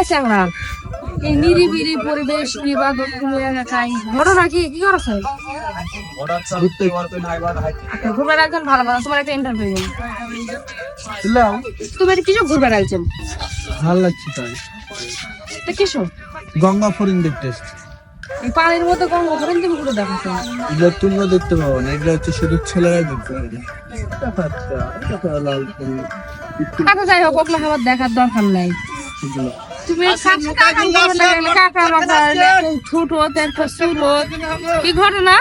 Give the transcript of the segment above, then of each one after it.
চ্যাংরা এই নিরিবিলি পরিবেশ নির্বাচন ঘটনা কি কি করেছে ঘুরবে রাখছেন ভালো ভালো তোমার একটা ইন্টারভিউ তুমি কিছু ঘুরবে রাখছেন ভালো লাগছে তাই কিছু গঙ্গা ফরিং দেখতে এই পানির মধ্যে গঙ্গা ফরিং তুমি ঘুরে দেখাচ্ছ এগুলো তোমরা দেখতে পাবো না, এগুলো হচ্ছে শুধু ছেলেরাই দেখতে পাবে। আচ্ছা যাই হোক ওগুলো আমার দেখার দরকার নাই তুমি কাকা বাবা ছোট তারপর ছোট কি ঘটনা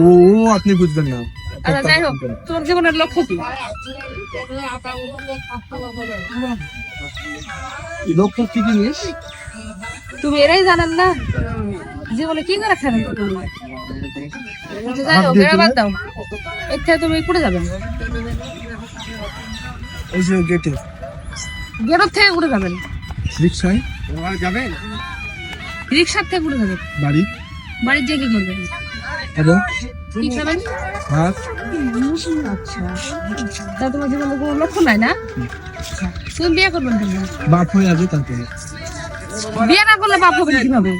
ও আপনি বুঝবেন না। আচ্ছা যাই হোক তোর জীবনের লক্ষ্য কি লক্ষ্য কি জিনিস তুমি এরাই জানেন না জীবনে কি করে খাবেন তুমি যাই হোক এরা বাদ দাও এর তুমি করে যাবেন এই যে গেটে গেটের থেকে ঘুরে যাবেন রিক্সায় যাবেন রিক্সার থেকে ঘুরে যাবেন বাড়ির যে কি করবেন এবং কি খাবেন ভাত। আচ্ছা তা তোমার জীবনে কোনো লক্ষ্য নাই না তুমি বিয়ে করবেন কেন বাপ হয়ে যাবে তারপরে বিয়ে না করলে বাপ হবে কিভাবে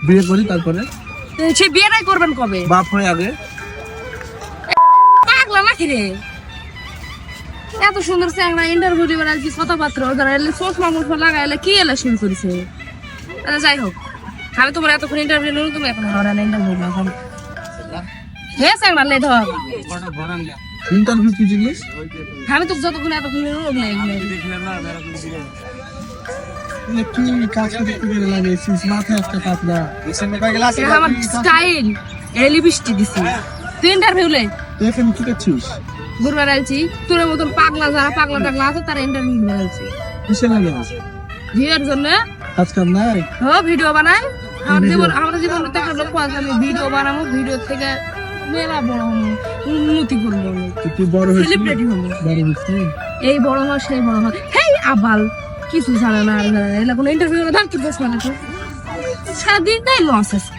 বিয়ে করি তারপরে সে বিয়েটাই করবেন কবে বাপ হয়ে আগে পাগলা নাকি রে এত সুন্দর চ্যাংড়া ইন্টারভিউ দিবেন আর কি কথাবার্তা ওরা এলে চশমা মুখে লাগাইলে কি এলে শুরু করেছে আচ্ছা যাই হোক আমি তোমার এতক্ষণ ইন্টারভিউ নিল তুমি এখন হরা না ইন্টারভিউ না হ্যাঁ চ্যাংড়া লে ধর ইন্টারভিউ কি জিনিস আমি তো যতক্ষণ এতক্ষণ নিল ওগুলো কি কাজ করতে গেলে লাগে মাথায় একটা কাপড়া আমার স্টাইল এলি বৃষ্টি দিছি তুই ইন্টারভিউ লে তুই এখন কি করছিস ঘুরবার আলছি তোর মতন পাগলা যারা পাগলা টাগলা আছে তারা ইন্টারভিউ ঘুরবার আলছি কিসে লাগে ভিউয়ের জন্য কাজ কাম নাই ভিডিও বানাই আমার জীবনে তো একটা লক্ষ্য আছে আমি ভিডিও বানাবো ভিডিও থেকে মেলা বড় হবো উন্নতি করবো তুই বড় হয়েছিস সেলিব্রিটি হবো বড় হয়েছিস এই বড় হয় সেই বড় হয় হেই আবাল কিছু জানে না এগুলো কোনো ইন্টারভিউ না কি বসবে না সারাদিনটাই লস আছে